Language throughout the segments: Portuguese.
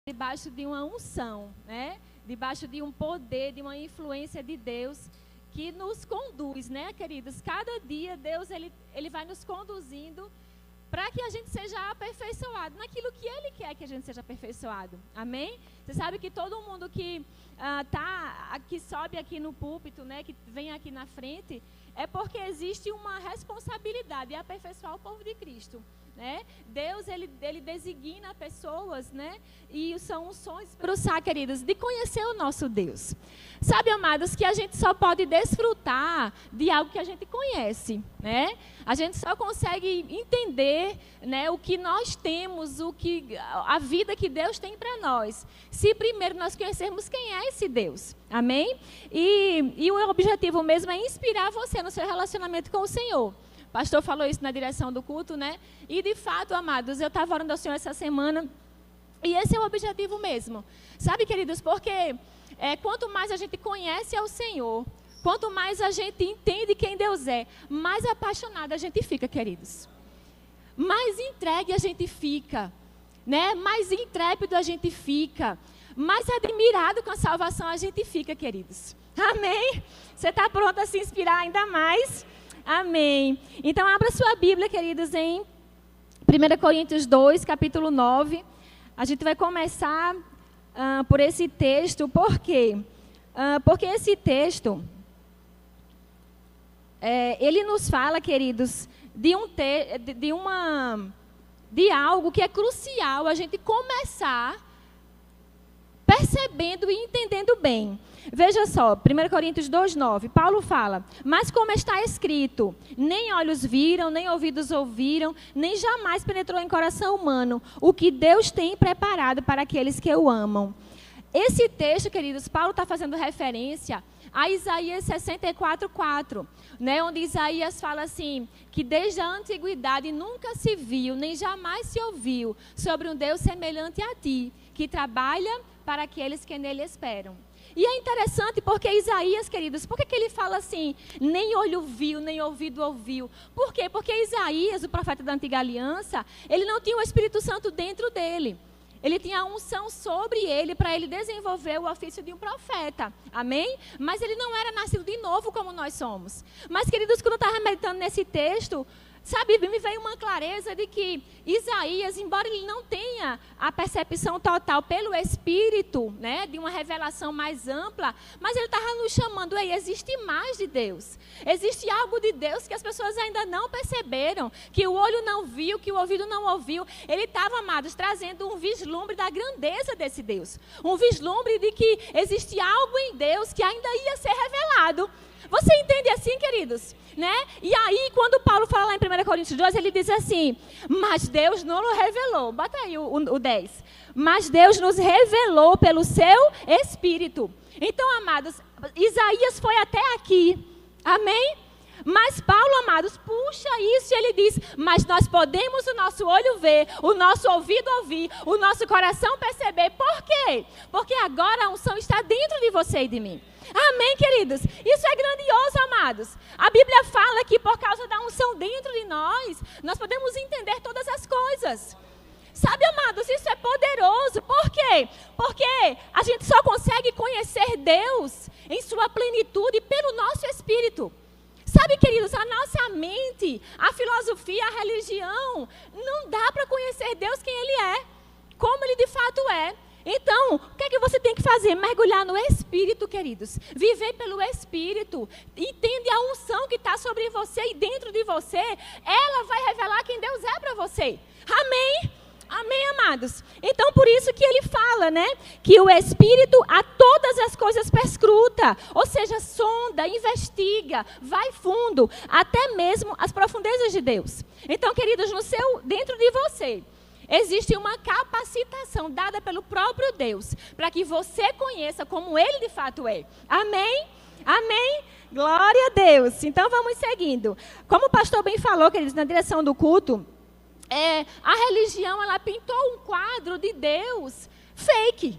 debaixo de uma unção, né? Debaixo de um poder, de uma influência de Deus que nos conduz, né, queridos? Cada dia Deus ele vai nos conduzindo para que a gente seja aperfeiçoado naquilo que Ele quer que a gente seja aperfeiçoado. Amém? Você sabe que todo mundo que que sobe aqui no púlpito, né, que vem aqui na frente, é porque existe uma responsabilidade de aperfeiçoar o povo de Cristo. Né? Deus, ele designa pessoas, né? E são unções para o queridos, de conhecer o nosso Deus. Sabe, amados, que a gente só pode desfrutar de algo que a gente conhece, né? A gente só consegue entender, né, o que nós temos, a vida que Deus tem para nós, se primeiro nós conhecermos quem é esse Deus. Amém? E o objetivo mesmo é inspirar você no seu relacionamento com o Senhor. O pastor falou isso na direção do culto, né? E de fato, amados, eu estava orando ao Senhor essa semana e esse é o objetivo mesmo. Sabe, queridos, porque quanto mais a gente conhece ao Senhor, quanto mais a gente entende quem Deus é, mais apaixonada a gente fica, queridos. Mais entregue a gente fica, né? Mais intrépido a gente fica, mais admirado com a salvação a gente fica, queridos. Amém? Você está pronto a se inspirar ainda mais? Amém. Então, abra sua Bíblia, queridos, em 1 Coríntios 2, capítulo 9. A gente vai começar por esse texto. Por quê? Porque esse texto, ele nos fala, queridos, de algo que é crucial a gente começar percebendo e entendendo bem. Veja só, 1 Coríntios 2:9, Paulo fala: mas como está escrito, nem olhos viram, nem ouvidos ouviram, nem jamais penetrou em coração humano o que Deus tem preparado para aqueles que o amam. Esse texto, queridos, Paulo está fazendo referência a Isaías 64:4, né, onde Isaías fala assim, que desde a antiguidade nunca se viu, nem jamais se ouviu sobre um Deus semelhante a ti, que trabalha para aqueles que nele esperam. E é interessante porque Isaías, queridos, por que ele fala assim, nem olho viu, nem ouvido ouviu? Por quê? Porque Isaías, o profeta da antiga aliança, ele não tinha o Espírito Santo dentro dele. Ele tinha a unção sobre ele para ele desenvolver o ofício de um profeta. Amém? Mas ele não era nascido de novo como nós somos. Mas, queridos, quando eu estava meditando nesse texto, sabe, me veio uma clareza de que Isaías, embora ele não tenha a percepção total pelo Espírito, né, de uma revelação mais ampla, mas ele estava nos chamando, existe mais de Deus. Existe algo de Deus que as pessoas ainda não perceberam, que o olho não viu, que o ouvido não ouviu. Ele estava, amados, trazendo um vislumbre da grandeza desse Deus. Um vislumbre de que existe algo em Deus que ainda ia ser revelado. Você entende assim, queridos? Né? E aí, quando Paulo fala lá em 1 Coríntios 2, ele diz assim, mas Deus não nos revelou. Bota aí o 10. Mas Deus nos revelou pelo seu Espírito. Então, amados, Isaías foi até aqui. Amém? Mas Paulo, amados, puxa isso e ele diz, mas nós podemos o nosso olho ver, o nosso ouvido ouvir, o nosso coração perceber. Por quê? Porque agora a unção está dentro de você e de mim. Amém, queridos? Isso é grandioso, amados. A Bíblia fala que por causa da unção dentro de nós podemos entender todas as coisas. Sabe, amados, isso é poderoso. Por quê? Porque a gente só consegue conhecer Deus em sua plenitude pelo nosso Espírito. Sabe, queridos, a nossa mente, a filosofia, a religião, não dá para conhecer Deus quem Ele é, como Ele de fato é. Então, o que é que você tem que fazer? Mergulhar no Espírito, queridos. Viver pelo Espírito. Entende a unção que está sobre você e dentro de você. Ela vai revelar quem Deus é para você. Amém? Amém, amados? Então, por isso que ele fala, né? Que o Espírito a todas as coisas perscruta. Ou seja, sonda, investiga, vai fundo. Até mesmo as profundezas de Deus. Então, queridos, dentro de você existe uma capacitação dada pelo próprio Deus para que você conheça como Ele de fato é. Amém? Amém? Glória a Deus. Então vamos seguindo. Como o pastor bem falou, queridos, na direção do culto, a religião, ela pintou um quadro de Deus fake.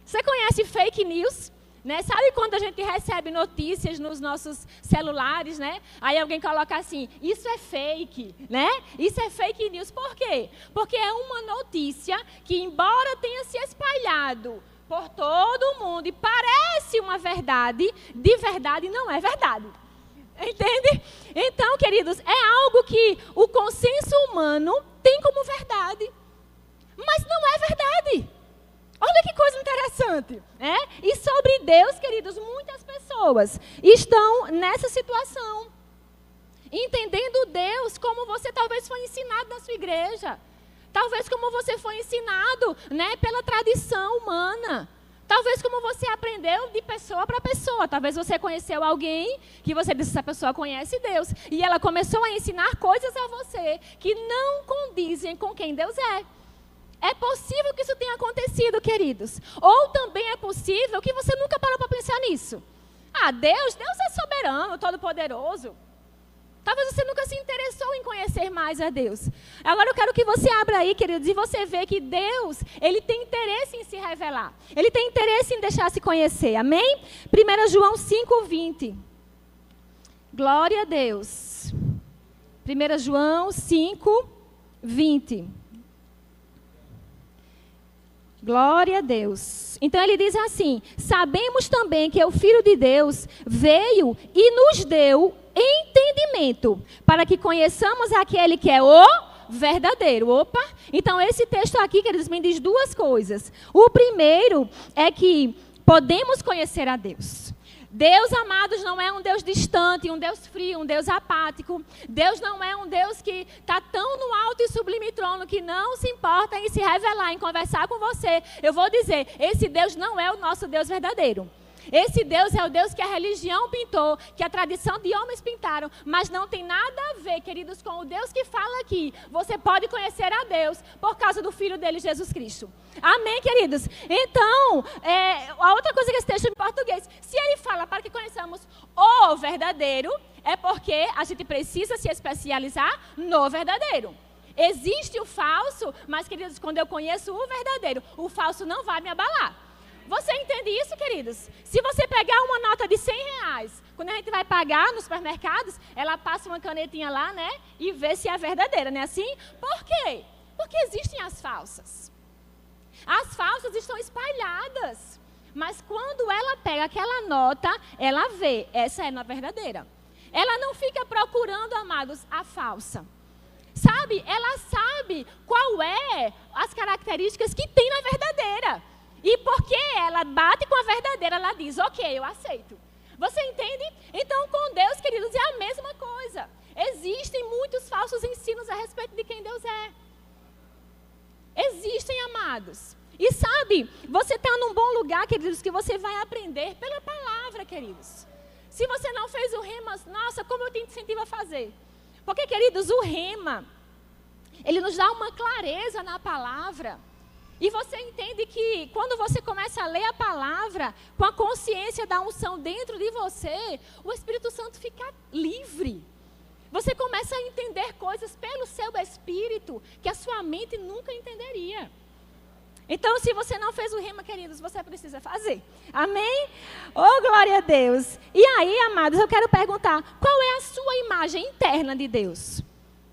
Você conhece fake news? Né? Sabe quando a gente recebe notícias nos nossos celulares, né? Aí alguém coloca assim, isso é fake, né? Isso é fake news. Por quê? Porque é uma notícia que, embora tenha se espalhado por todo mundo e parece uma verdade, de verdade não é verdade. Entende? Então, queridos, é algo que o consenso humano tem como verdade, mas não é verdade. Olha que coisa interessante, né? E sobre Deus, queridos, muitas pessoas estão nessa situação, entendendo Deus como você talvez foi ensinado na sua igreja, talvez como você foi ensinado, né, pela tradição humana, talvez como você aprendeu de pessoa para pessoa, talvez você conheceu alguém que você disse, essa pessoa conhece Deus, e ela começou a ensinar coisas a você que não condizem com quem Deus é. É possível que isso tenha acontecido, queridos. Ou também é possível que você nunca parou para pensar nisso. Ah, Deus é soberano, todo-poderoso. Talvez você nunca se interessou em conhecer mais a Deus. Agora eu quero que você abra aí, queridos, e você vê que Deus, Ele tem interesse em se revelar. Ele tem interesse em deixar se conhecer. Amém? 1 João 5:20. Glória a Deus. 1 João 5:20. Glória a Deus. Então ele diz assim, sabemos também que o Filho de Deus veio e nos deu entendimento, para que conheçamos aquele que é o verdadeiro. Opa! Então esse texto aqui, queridos, me diz duas coisas. O primeiro é que podemos conhecer a Deus. Deus, amados, não é um Deus distante, um Deus frio, um Deus apático. Deus não é um Deus que está tão no alto e sublime trono que não se importa em se revelar, em conversar com você. Eu vou dizer, esse Deus não é o nosso Deus verdadeiro. Esse Deus é o Deus que a religião pintou, que a tradição de homens pintaram, mas não tem nada a ver, queridos, com o Deus que fala aqui. Você pode conhecer a Deus por causa do Filho dele, Jesus Cristo. Amém, queridos? Então, a outra coisa que esse texto em português, se ele fala para que conheçamos o verdadeiro, é porque a gente precisa se especializar no verdadeiro. Existe o falso, mas, queridos, quando eu conheço o verdadeiro, o falso não vai me abalar. Você entende isso, queridos? Se você pegar uma nota de R$100, quando a gente vai pagar nos supermercados, ela passa uma canetinha lá, né? E vê se é verdadeira, não é assim? Por quê? Porque existem as falsas. As falsas estão espalhadas. Mas quando ela pega aquela nota, ela vê, essa é a verdadeira. Ela não fica procurando, amados, a falsa. Sabe? Ela sabe qual é as características que tem na verdadeira. E porque ela bate com a verdadeira, ela diz, ok, eu aceito. Você entende? Então, com Deus, queridos, é a mesma coisa. Existem muitos falsos ensinos a respeito de quem Deus é. Existem, amados. E sabe, você está num bom lugar, queridos, que você vai aprender pela palavra, queridos. Se você não fez o rema, nossa, como eu te incentivo a fazer. Porque, queridos, o rema, ele nos dá uma clareza na palavra. E você entende que quando você começa a ler a palavra, com a consciência da unção dentro de você, o Espírito Santo fica livre. Você começa a entender coisas pelo seu espírito que a sua mente nunca entenderia. Então, se você não fez o rema, queridos, você precisa fazer. Amém? Oh, glória a Deus. E aí, amados, eu quero perguntar, qual é a sua imagem interna de Deus?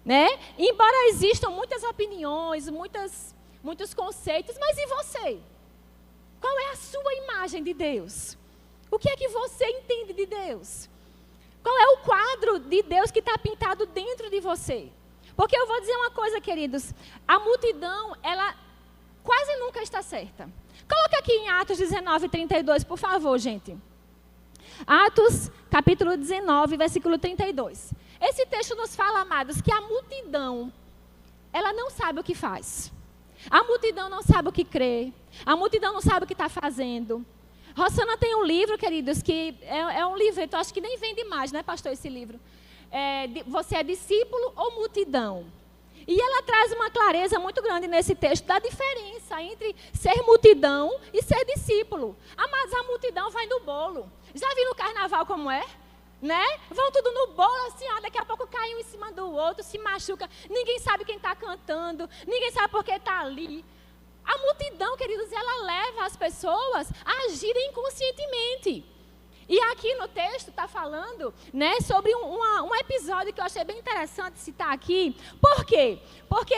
Né? Embora existam muitas opiniões, muitos conceitos, mas e você? Qual é a sua imagem de Deus? O que é que você entende de Deus? Qual é o quadro de Deus que está pintado dentro de você? Porque eu vou dizer uma coisa, queridos, a multidão, ela quase nunca está certa. Coloca aqui em Atos 19:32, por favor, gente. Atos, capítulo 19, versículo 32. Esse texto nos fala, amados, que a multidão, ela não sabe o que faz. A multidão não sabe o que crê. A multidão não sabe o que está fazendo. Rosana tem um livro, queridos, que é um livro, eu acho que nem vende mais, né, pastor, esse livro. Você é discípulo ou multidão? E ela traz uma clareza muito grande nesse texto da diferença entre ser multidão e ser discípulo. Mas a multidão vai no bolo. Já viu no carnaval como é? Né? Vão tudo no bolo, assim, ó, daqui a pouco cai um em cima do outro, se machuca. Ninguém sabe quem está cantando, ninguém sabe por que está ali. A multidão, queridos, ela leva as pessoas a agirem inconscientemente. E aqui no texto está falando, né, sobre um episódio que eu achei bem interessante citar aqui. Por quê? Porque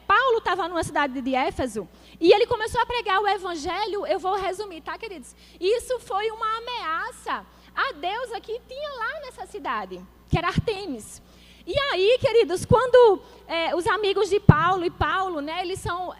Paulo estava numa cidade de Éfeso e ele começou a pregar o evangelho. Eu vou resumir, tá, queridos? Isso foi uma ameaça à deusa que tinha lá nessa cidade, que era Artemis. E aí, queridos, quando os amigos de Paulo, né, eles são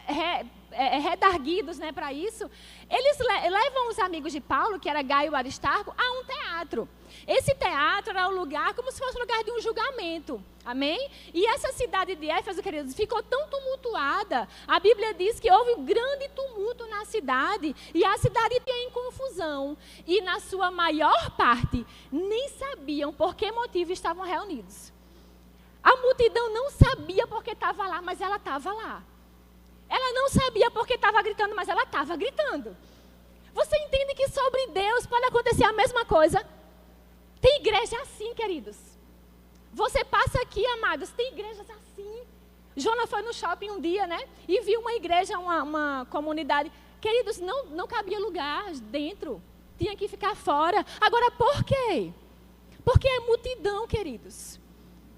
redarguidos, né, para isso, eles levam os amigos de Paulo, que era Gaio e Aristarco, a um teatro. Esse teatro era um lugar, como se fosse um lugar de um julgamento. Amém? E essa cidade de Éfeso, queridos, ficou tão tumultuada. A Bíblia diz que houve um grande tumulto na cidade e a cidade tinha em confusão. E na sua maior parte, nem sabiam por que motivo estavam reunidos. A multidão não sabia por que estava lá, mas ela estava lá. Ela não sabia porque estava gritando, mas ela estava gritando. Você entende que sobre Deus pode acontecer a mesma coisa? Tem igreja assim, queridos. Você passa aqui, amados, tem igrejas assim. Jonas foi no shopping um dia, né? E viu uma igreja, uma comunidade. Queridos, não cabia lugar dentro. Tinha que ficar fora. Agora, por quê? Porque é multidão, queridos.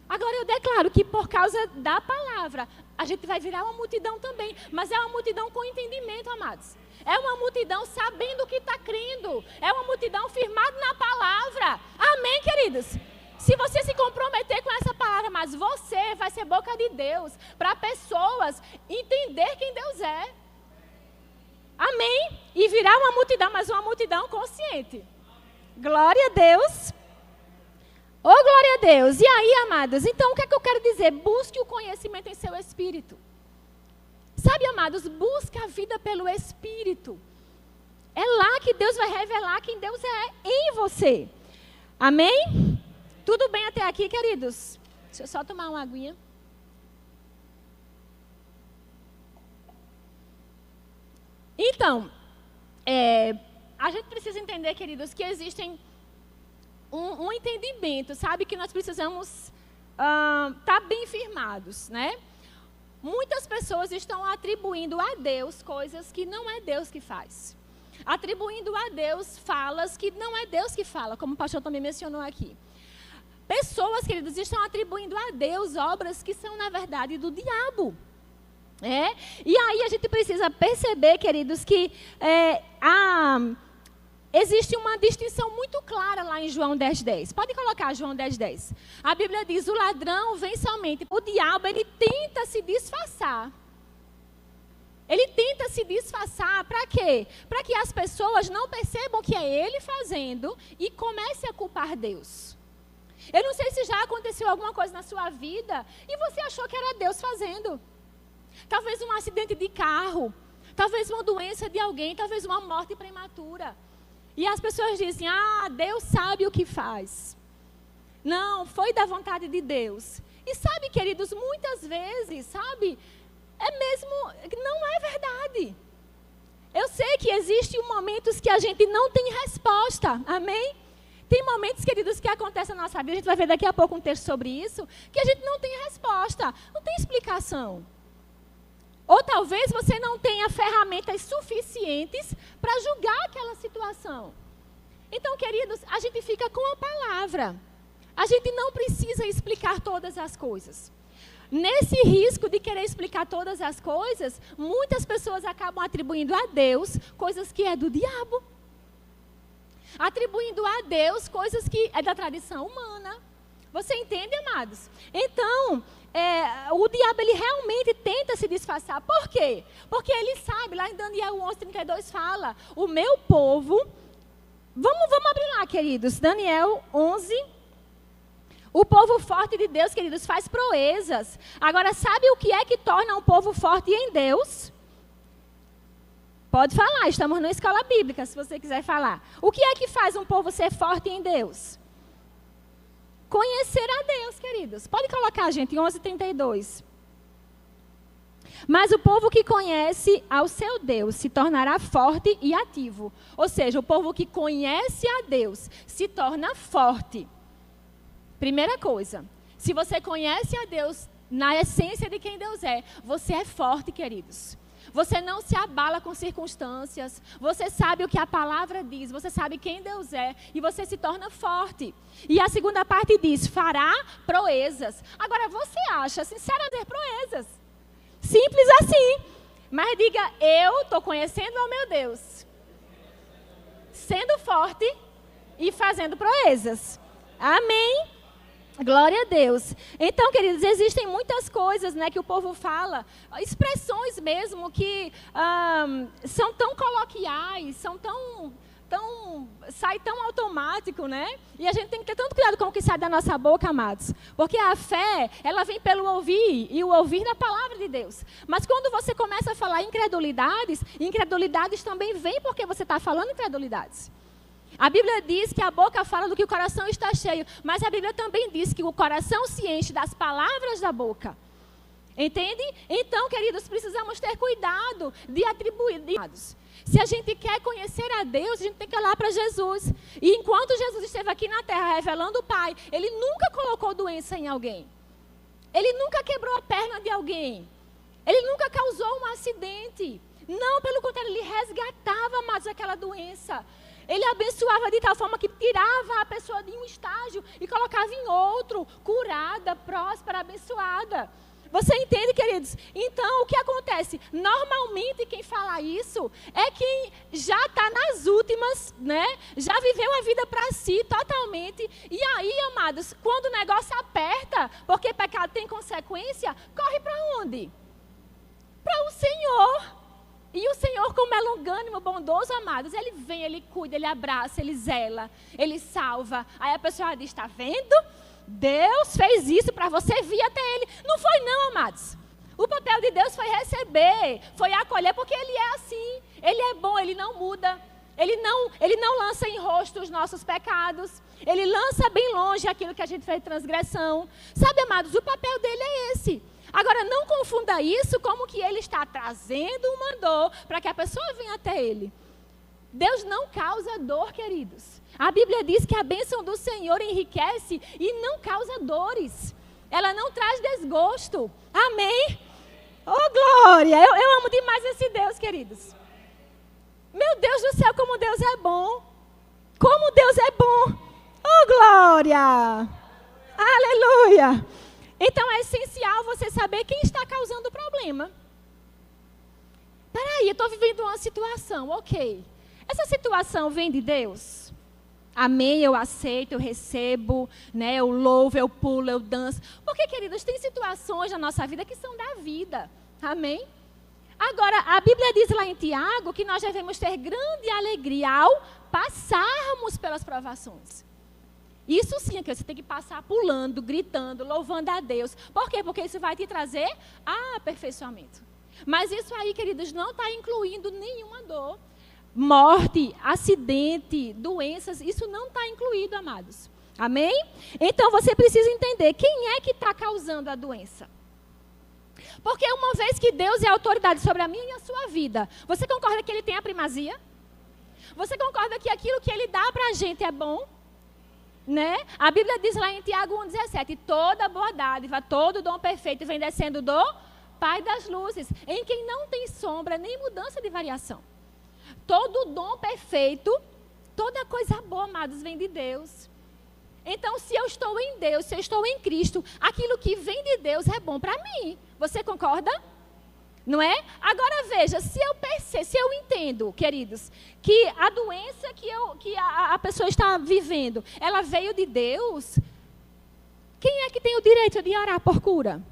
Agora eu declaro que por causa da palavra, a gente vai virar uma multidão também. Mas é uma multidão com entendimento, amados. É uma multidão sabendo o que está crendo. É uma multidão firmada na palavra. Amém, queridos? Se você se comprometer com essa palavra, mas você vai ser boca de Deus para pessoas entender quem Deus é. Amém? E virar uma multidão, mas uma multidão consciente. Glória a Deus. Oh, glória a Deus. E aí, amados, então o que é que eu quero dizer? Busque o conhecimento em seu espírito. Sabe, amados, busque a vida pelo espírito. É lá que Deus vai revelar quem Deus é em você. Amém? Tudo bem até aqui, queridos? Deixa eu só tomar uma aguinha. Então, a gente precisa entender, queridos, que existem um entendimento, sabe? Que nós precisamos estar bem firmados, né? Muitas pessoas estão atribuindo a Deus coisas que não é Deus que faz. Atribuindo a Deus falas que não é Deus que fala, como o pastor também mencionou aqui. Pessoas, queridos, estão atribuindo a Deus obras que são, na verdade, do diabo. E aí a gente precisa perceber, queridos, que existe uma distinção muito clara lá em João 10:10. Pode colocar João 10:10. A Bíblia diz, o ladrão vem somente. O diabo, ele tenta se disfarçar. Ele tenta se disfarçar para quê? Para que as pessoas não percebam que é ele fazendo e comecem a culpar Deus. Eu não sei se já aconteceu alguma coisa na sua vida e você achou que era Deus fazendo. Talvez um acidente de carro, talvez uma doença de alguém, talvez uma morte prematura. E as pessoas dizem, Deus sabe o que faz. Não, foi da vontade de Deus. E sabe, queridos, muitas vezes, sabe, não é verdade. Eu sei que existem momentos que a gente não tem resposta, amém? Tem momentos, queridos, que acontecem na nossa vida, a gente vai ver daqui a pouco um texto sobre isso, que a gente não tem resposta, não tem explicação. Ou talvez você não tenha ferramentas suficientes para julgar aquela situação. Então, queridos, a gente fica com a palavra. A gente não precisa explicar todas as coisas. Nesse risco de querer explicar todas as coisas, muitas pessoas acabam atribuindo a Deus coisas que é do diabo. Atribuindo a Deus coisas que é da tradição humana. Você entende, amados? Então, o diabo, ele realmente tenta se disfarçar. Por quê? Porque ele sabe, lá em Daniel 11:32 fala, o meu povo... Vamos abrir lá, queridos. Daniel 11. O povo forte de Deus, queridos, faz proezas. Agora, sabe o que é que torna um povo forte em Deus? Pode falar, estamos na escola bíblica, se você quiser falar. O que é que faz um povo ser forte em Deus? Conhecer a Deus, queridos. Pode colocar, gente, 11:32. Mas o povo que conhece ao seu Deus se tornará forte e ativo. Ou seja, o povo que conhece a Deus se torna forte. Primeira coisa, se você conhece a Deus na essência de quem Deus é, você é forte, queridos. Você não se abala com circunstâncias. Você sabe o que a palavra diz. Você sabe quem Deus é. E você se torna forte. E a segunda parte diz, fará proezas. Agora, você acha sinceramente proezas? Simples assim. Mas diga, eu estou conhecendo ao meu Deus. Sendo forte e fazendo proezas. Amém? Glória a Deus. Então, queridos, existem muitas coisas, né, que o povo fala, expressões mesmo que são tão coloquiais, sai tão automático, né? E a gente tem que ter tanto cuidado com o que sai da nossa boca, amados. Porque a fé, ela vem pelo ouvir, e o ouvir da palavra de Deus. Mas quando você começa a falar incredulidades também vêm porque você está falando incredulidades. A Bíblia diz que a boca fala do que o coração está cheio, mas a Bíblia também diz que o coração se enche das palavras da boca. Entende? Então, queridos, precisamos ter cuidado de atribuir. Se a gente quer conhecer a Deus, a gente tem que olhar para Jesus. E enquanto Jesus esteve aqui na terra revelando o Pai, Ele nunca colocou doença em alguém. Ele nunca quebrou a perna de alguém. Ele nunca causou um acidente. Não, pelo contrário, Ele resgatava mais aquela doença. Ele abençoava de tal forma que tirava a pessoa de um estágio e colocava em outro, curada, próspera, abençoada. Você entende, queridos? Então, o que acontece? Normalmente, quem fala isso é quem já está nas últimas, né? Já viveu a vida para si totalmente. E aí, amados, quando o negócio aperta, porque pecado tem consequência, corre para onde? Para o Senhor. E o Senhor, como é longânimo, bondoso, amados, Ele vem, Ele cuida, Ele abraça, Ele zela, Ele salva. Aí a pessoa diz, está vendo? Deus fez isso para você vir até Ele. Não foi não, amados. O papel de Deus foi receber, foi acolher, porque Ele é assim. Ele é bom, Ele não muda. Ele não lança em rosto os nossos pecados. Ele lança bem longe aquilo que a gente fez de transgressão. Sabe, amados, o papel dele é esse. Agora, não confunda isso como que Ele está trazendo uma dor para que a pessoa venha até Ele. Deus não causa dor, queridos. A Bíblia diz que a bênção do Senhor enriquece e não causa dores. Ela não traz desgosto. Amém? Oh, glória! Eu amo demais esse Deus, queridos. Meu Deus do céu, como Deus é bom. Como Deus é bom. Oh, glória! Aleluia! Então, é essencial você saber quem está causando o problema. Peraí, eu estou vivendo uma situação, ok. Essa situação vem de Deus? Amém, eu aceito, eu recebo, né? Eu louvo, eu pulo, eu danço. Porque, queridos, tem situações na nossa vida que são da vida. Amém? Agora, a Bíblia diz lá em Tiago que nós devemos ter grande alegria ao passarmos pelas provações. Isso sim, é que você tem que passar pulando, gritando, louvando a Deus. Por quê? Porque isso vai te trazer aperfeiçoamento. Mas isso aí, queridos, não está incluindo nenhuma dor. Morte, acidente, doenças, isso não está incluído, amados. Amém? Então, você precisa entender quem é que está causando a doença. Porque uma vez que Deus é autoridade sobre a minha e a sua vida, você concorda que Ele tem a primazia? Você concorda que aquilo que Ele dá para a gente é bom? Né? A Bíblia diz lá em Tiago 1,17, toda boa dádiva, todo dom perfeito vem descendo do Pai das luzes, em quem não tem sombra nem mudança de variação. Todo dom perfeito, toda coisa boa, amados, vem de Deus. Então, se eu estou em Deus, se eu estou em Cristo, aquilo que vem de Deus é bom para mim. Você concorda? Não é? Agora veja, se eu entendo, queridos, que a doença que a pessoa está vivendo, ela veio de Deus, quem é que tem o direito de orar por cura?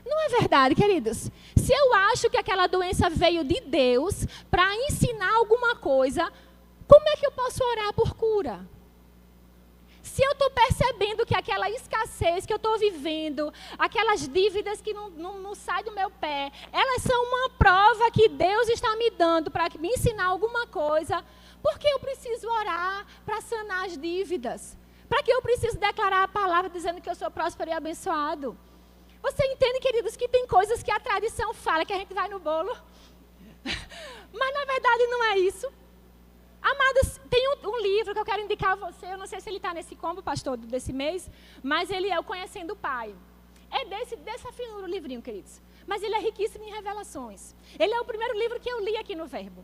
Não é verdade, queridos? Se eu acho que aquela doença veio de Deus para ensinar alguma coisa, como é que eu posso orar por cura? Se eu estou percebendo que aquela escassez que eu estou vivendo, aquelas dívidas que não saem do meu pé, elas são uma prova que Deus está me dando para me ensinar alguma coisa, por que eu preciso orar para sanar as dívidas? Para que eu preciso declarar a palavra dizendo que eu sou próspero e abençoado? Você entende, queridos, que tem coisas que a tradição fala que a gente vai no bolo? Mas na verdade não é isso. Amados, tem um livro que eu quero indicar a você, eu não sei se ele está nesse combo, pastor, desse mês, mas ele é o Conhecendo o Pai. É dessa finura o livrinho, queridos. mas ele é riquíssimo em revelações. Ele é o primeiro livro que eu li aqui no Verbo.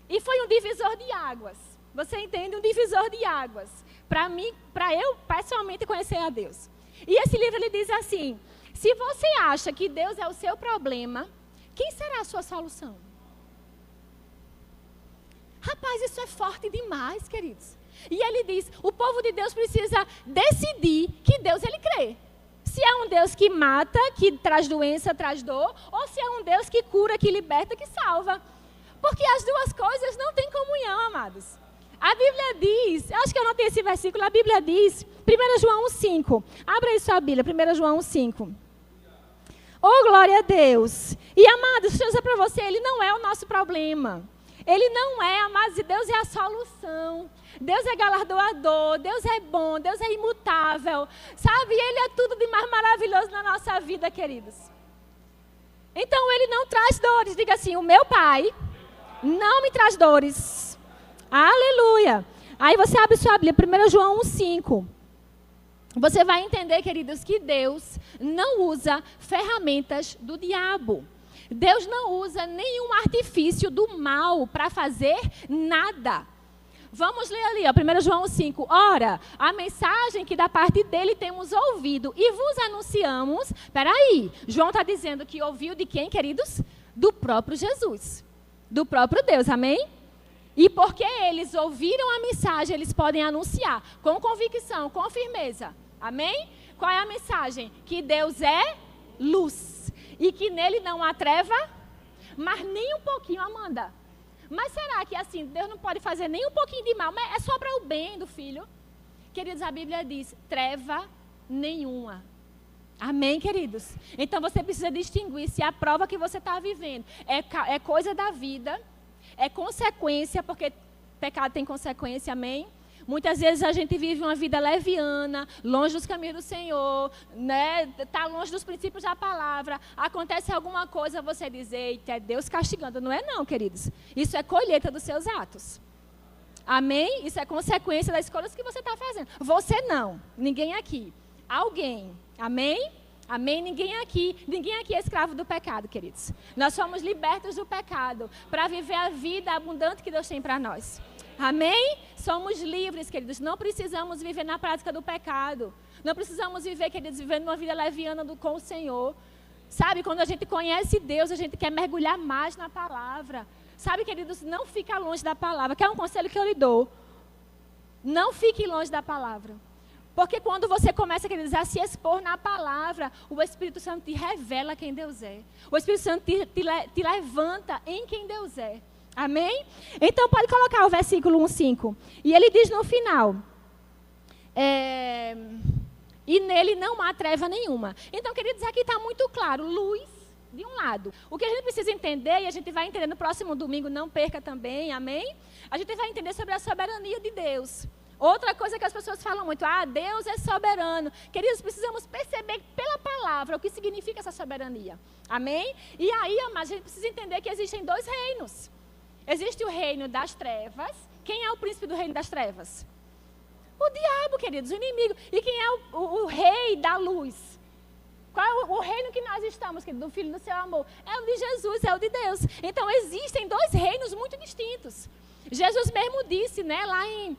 E foi um divisor de águas. Você entende? Um divisor de águas. Para mim, para eu pessoalmente conhecer a Deus. E esse livro ele diz assim: se você acha que Deus é o seu problema, quem será a sua solução? Rapaz, isso é forte demais, queridos. E ele diz, o povo de Deus precisa decidir que Deus ele crê. Se é um Deus que mata, que traz doença, traz dor, ou se é um Deus que cura, que liberta, que salva. Porque as duas coisas não têm comunhão, amados. A Bíblia diz, acho que eu não tenho esse versículo, a Bíblia diz, 1 João 1,5. Abra aí sua Bíblia, 1 João 1,5. Oh, glória a Deus. E, amados, deixa eu dizer para você, ele não é o nosso problema. Ele não é, amados, e Deus é a solução. Deus é galardoador, Deus é bom, Deus é imutável. Sabe, Ele é tudo de mais maravilhoso na nossa vida, queridos. Então, Ele não traz dores. Diga assim, o meu Pai não me traz dores. Aleluia. Aí você abre sua Bíblia, 1 João 1,5. Você vai entender, queridos, que Deus não usa ferramentas do diabo. Deus não usa nenhum artifício do mal para fazer nada. Vamos ler ali, ó, 1 João 5. Ora, a mensagem que da parte dele temos ouvido e vos anunciamos. Peraí, João está dizendo que ouviu de quem, queridos? Do próprio Jesus. Do próprio Deus, amém? E porque eles ouviram a mensagem, eles podem anunciar com convicção, com firmeza. Amém? Qual é a mensagem? Que Deus é luz. E que nele não há treva, mas nem um pouquinho, Amanda. Mas será que assim, Deus não pode fazer nem um pouquinho de mal? Mas é só para o bem do filho. Queridos, a Bíblia diz, treva nenhuma. Amém, queridos? Então você precisa distinguir se a prova que você está vivendo é coisa da vida, é consequência, porque pecado tem consequência, amém? Muitas vezes a gente vive uma vida leviana, longe dos caminhos do Senhor, né? Está longe dos princípios da palavra. Acontece alguma coisa, você diz, eita, é Deus castigando. Não é não, queridos. Isso é colheita dos seus atos. Amém? Isso é consequência das escolhas que você está fazendo. Você não, ninguém aqui. Alguém, amém? Amém? Ninguém aqui é escravo do pecado, queridos. Nós somos libertos do pecado para viver a vida abundante que Deus tem para nós. Amém? Somos livres, queridos. Não precisamos viver na prática do pecado. Não precisamos viver, queridos, vivendo uma vida leviana com o Senhor. Sabe, quando a gente conhece Deus, a gente quer mergulhar mais na palavra. Sabe, queridos, não fica longe da palavra. Que é um conselho que eu lhe dou. Não fique longe da palavra. Porque quando você começa, queridos, a se expor na palavra, o Espírito Santo te revela quem Deus é. O Espírito Santo te levanta em quem Deus é. Amém? Então, pode colocar o versículo 1,5. E ele diz no final, e nele não há treva nenhuma. Então, queridos, aqui está muito claro, luz de um lado. O que a gente precisa entender, e a gente vai entender no próximo domingo, não perca também, amém? A gente vai entender sobre a soberania de Deus. Outra coisa que as pessoas falam muito, Deus é soberano. Queridos, precisamos perceber pela palavra o que significa essa soberania. Amém? E aí, amados, a gente precisa entender que existem dois reinos. Existe o reino das trevas. Quem é o príncipe do reino das trevas? O diabo, queridos, o inimigo. E quem é o rei da luz? Qual é o reino que nós estamos, querido, do Filho do seu amor? É o de Jesus, é o de Deus. Então, existem dois reinos muito distintos. Jesus mesmo disse, né, lá em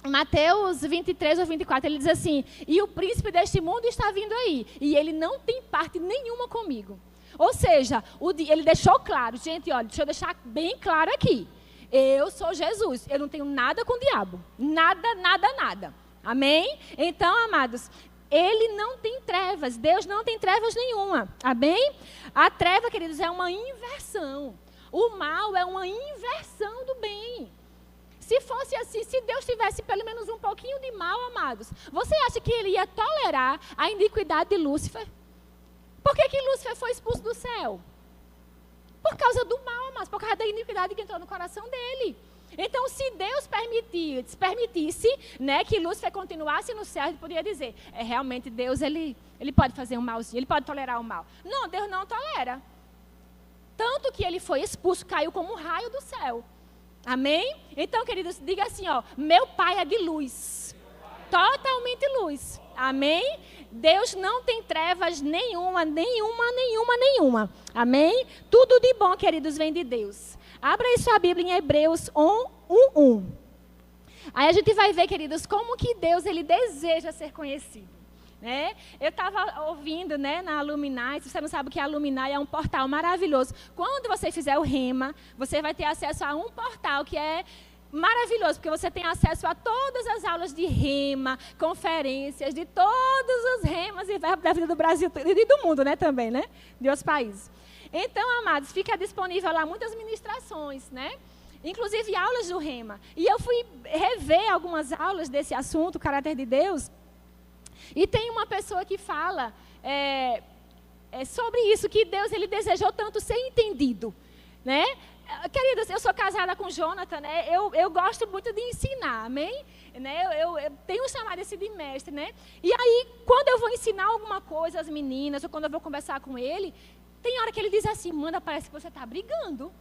Mateus 23 ou 24, ele diz assim, e o príncipe deste mundo está vindo aí, e ele não tem parte nenhuma comigo. Ou seja, ele deixou claro, gente, olha, deixa eu deixar bem claro aqui. Eu sou Jesus, eu não tenho nada com o diabo. Nada, nada, nada. Amém? Então, amados, ele não tem trevas, Deus não tem trevas nenhuma. Amém? A treva, queridos, é uma inversão. O mal é uma inversão do bem. Se fosse assim, se Deus tivesse pelo menos um pouquinho de mal, amados, você acha que ele ia tolerar a iniquidade de Lúcifer? Por que Lúcifer foi expulso do céu? Por causa do mal, amados, por causa da iniquidade que entrou no coração dele. Então, se Deus permitisse, né, que Lúcifer continuasse no céu, ele poderia dizer, realmente Deus, ele pode fazer um malzinho, ele pode tolerar o mal. Não, Deus não tolera. Tanto que ele foi expulso, caiu como um raio do céu. Amém? Então, queridos, diga assim, ó, meu pai é de luz. Totalmente luz. Amém? Deus não tem trevas nenhuma. Amém? Tudo de bom, queridos, vem de Deus. Abra aí sua Bíblia em Hebreus 1:1. Aí a gente vai ver, queridos, como que Deus, ele deseja ser conhecido. Né? Eu estava ouvindo, né, na Luminai. Se você não sabe o que é a Luminai, é um portal maravilhoso. Quando você fizer o Rema, você vai ter acesso a um portal que é maravilhoso, porque você tem acesso a todas as aulas de Rema, conferências de todos os remas e verbos da vida do Brasil e do mundo, né, também, né, de outros países. Então, amados, fica disponível lá muitas ministrações, né? Inclusive aulas do Rema. E eu fui rever algumas aulas desse assunto, o caráter de Deus. E tem uma pessoa que fala sobre isso, que Deus, ele desejou tanto ser entendido, né? Queridas, eu sou casada com Jonathan, né? Eu gosto muito de ensinar, amém? Né? Eu tenho chamado esse de mestre, né? E aí, quando eu vou ensinar alguma coisa às meninas, ou quando eu vou conversar com ele, tem hora que ele diz assim, Manda, parece que você está brigando.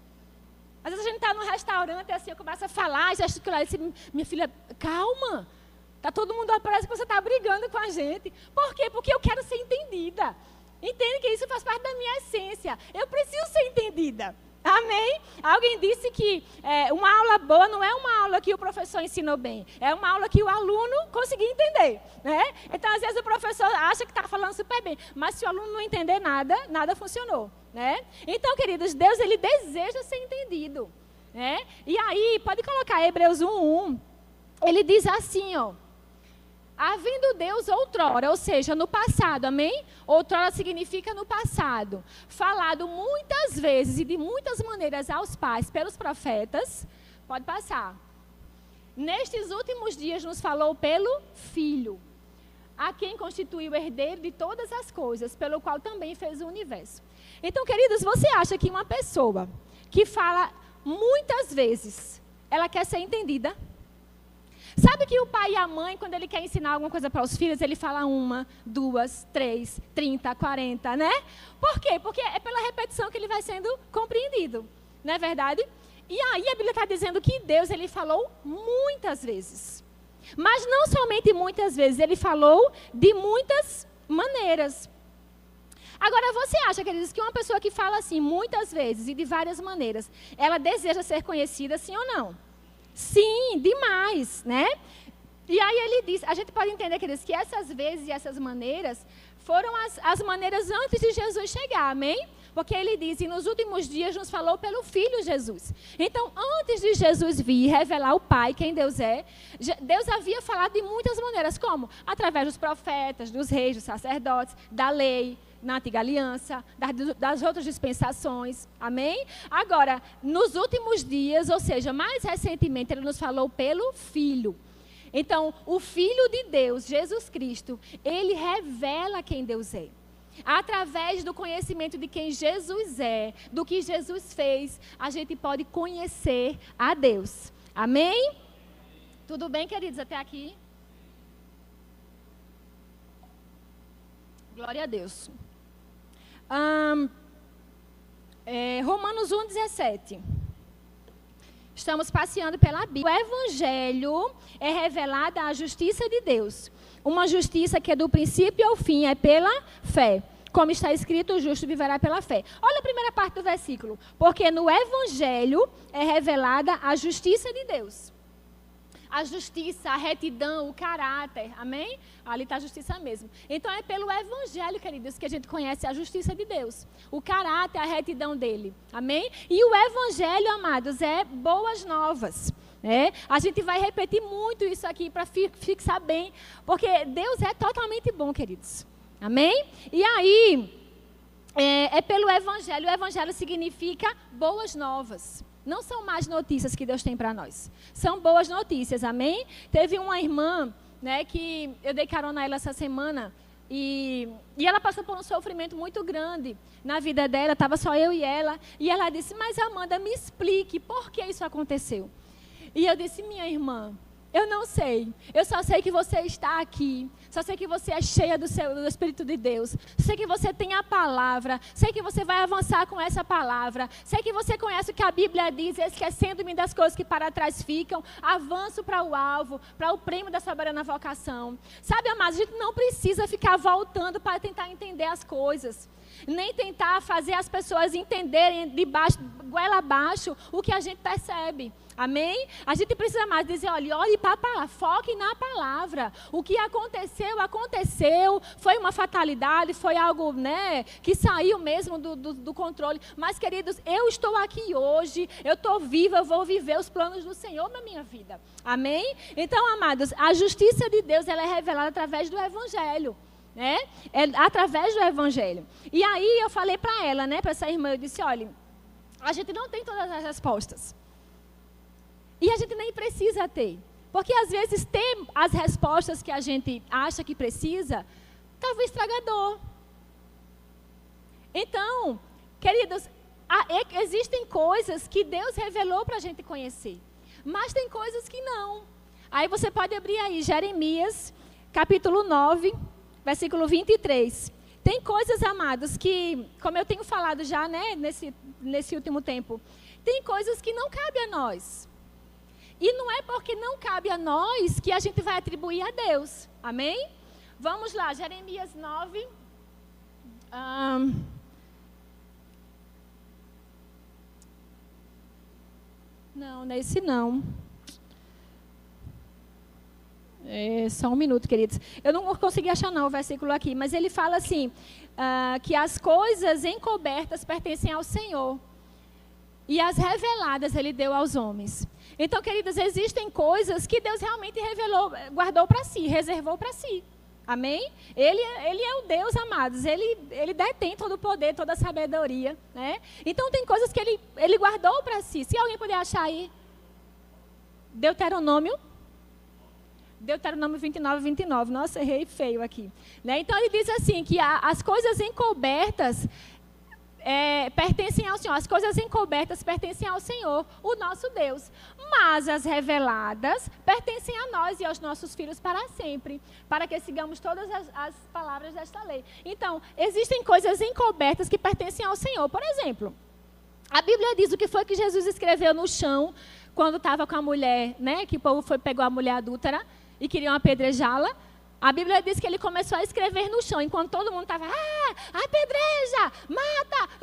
Às vezes a gente está no restaurante, assim, eu começo a falar, gesticular, e diz, minha filha, calma. Tá todo mundo, parece que você está brigando com a gente. Por quê? Porque eu quero ser entendida. Entende que isso faz parte da minha essência. Eu preciso ser entendida. Amém? Alguém disse que uma aula boa não é uma aula que o professor ensinou bem. É uma aula que o aluno conseguiu entender. Né? Então, às vezes, o professor acha que está falando super bem. Mas se o aluno não entender nada, nada funcionou. Né? Então, queridos, Deus, ele deseja ser entendido. Né? E aí, pode colocar Hebreus 1:1. Ele diz assim, ó. Havendo Deus outrora, ou seja, no passado, amém? Outrora significa no passado. Falado muitas vezes e de muitas maneiras aos pais pelos profetas. Pode passar. Nestes últimos dias nos falou pelo Filho, a quem constituiu o herdeiro de todas as coisas, pelo qual também fez o universo. Então, queridos, você acha que uma pessoa que fala muitas vezes, ela quer ser entendida? Sabe que o pai e a mãe, quando ele quer ensinar alguma coisa para os filhos, ele fala 1, 2, 3, 30, 40, né? Por quê? Porque é pela repetição que ele vai sendo compreendido, não é verdade? E aí a Bíblia está dizendo que Deus, ele falou muitas vezes. Mas não somente muitas vezes, ele falou de muitas maneiras. Agora, você acha, queridos, que uma pessoa que fala assim muitas vezes e de várias maneiras, ela deseja ser conhecida, sim ou não? Sim, demais, né? E aí ele diz, a gente pode entender, queridos, que essas vezes e essas maneiras foram as maneiras antes de Jesus chegar, amém? Porque ele diz, e nos últimos dias nos falou pelo Filho Jesus. Então, antes de Jesus vir revelar o Pai, quem Deus é, Deus havia falado de muitas maneiras, como? Através dos profetas, dos reis, dos sacerdotes, da lei, na antiga aliança, das outras dispensações, amém? Agora, nos últimos dias, ou seja, mais recentemente, ele nos falou pelo Filho. Então, o Filho de Deus, Jesus Cristo, ele revela quem Deus é. Através do conhecimento de quem Jesus é, do que Jesus fez, a gente pode conhecer a Deus. Amém? Tudo bem, queridos, até aqui? Glória a Deus. Romanos 1:17. Estamos passeando pela Bíblia. O Evangelho é revelada a justiça de Deus. Uma justiça que é do princípio ao fim, é pela fé. Como está escrito, o justo viverá pela fé. Olha a primeira parte do versículo. Porque no Evangelho é revelada a justiça de Deus. A justiça, a retidão, o caráter, amém? Ali está a justiça mesmo. Então é pelo Evangelho, queridos, que a gente conhece a justiça de Deus. O caráter, a retidão dele, amém? E o Evangelho, amados, é boas novas. A gente vai repetir muito isso aqui para fixar bem, porque Deus é totalmente bom, queridos. Amém? E aí, é pelo Evangelho. O Evangelho significa boas novas. Não são más notícias que Deus tem para nós. São boas notícias, amém? Teve uma irmã, né, que eu dei carona a ela essa semana, e ela passou por um sofrimento muito grande na vida dela, estava só eu e ela disse, mas Amanda, me explique por que isso aconteceu. E eu disse, minha irmã, Eu não sei. Eu só sei que você está aqui. Só sei que você é cheia do Espírito de Deus. Sei que você tem a palavra. Sei que você vai avançar com essa palavra. Sei que você conhece o que a Bíblia diz, esquecendo-me das coisas que para trás ficam. Avanço para o alvo, para o prêmio da soberana vocação. Sabe, amados, a gente não precisa ficar voltando para tentar entender as coisas. Nem tentar fazer as pessoas entenderem de baixo, goela abaixo, o que a gente percebe. Amém? A gente precisa mais dizer, olha, olhe para a palavra, foque na palavra. O que aconteceu, aconteceu. Foi uma fatalidade, foi algo, né, que saiu mesmo do controle. Mas, queridos, eu estou aqui hoje, eu estou viva, eu vou viver os planos do Senhor na minha vida. Amém? Então, amados, a justiça de Deus, ela é revelada através do Evangelho. É através do Evangelho. E aí eu falei para ela, né, para essa irmã, eu disse, olha, a gente não tem todas as respostas. E a gente nem precisa ter. Porque às vezes ter as respostas que a gente acha que precisa, talvez traga dor. Então, queridos, existem coisas que Deus revelou para a gente conhecer. Mas tem coisas que não. Aí você pode abrir aí, Jeremias, capítulo 9, versículo 23. Tem coisas, amados, que, como eu tenho falado já, né, nesse último tempo, tem coisas que não cabem a nós. E não é porque não cabe a nós que a gente vai atribuir a Deus. Amém? Vamos lá, Jeremias 9. Não, não é esse não. Só um minuto, queridos. Eu não consegui achar não o versículo aqui, mas ele fala assim, que as coisas encobertas pertencem ao Senhor. E as reveladas Ele deu aos homens. Então, queridos, existem coisas que Deus realmente revelou, guardou para si, reservou para si. Amém? Ele é o Deus, amados. Ele detém todo o poder, toda a sabedoria. Né? Então, tem coisas que Ele guardou para si. Se alguém puder achar aí, Deuteronômio 29, 29. Nossa, errei feio aqui. Né? Então, ele diz assim, que as coisas encobertas pertencem ao Senhor. As coisas encobertas pertencem ao Senhor, o nosso Deus. Mas as reveladas pertencem a nós e aos nossos filhos para sempre, para que sigamos todas as palavras desta lei. Então, existem coisas encobertas que pertencem ao Senhor. Por exemplo, a Bíblia diz o que foi que Jesus escreveu no chão quando estava com a mulher, né? Que o povo pegou a mulher adúltera e queriam apedrejá-la. A Bíblia diz que ele começou a escrever no chão, enquanto todo mundo estava, apedreja, mata.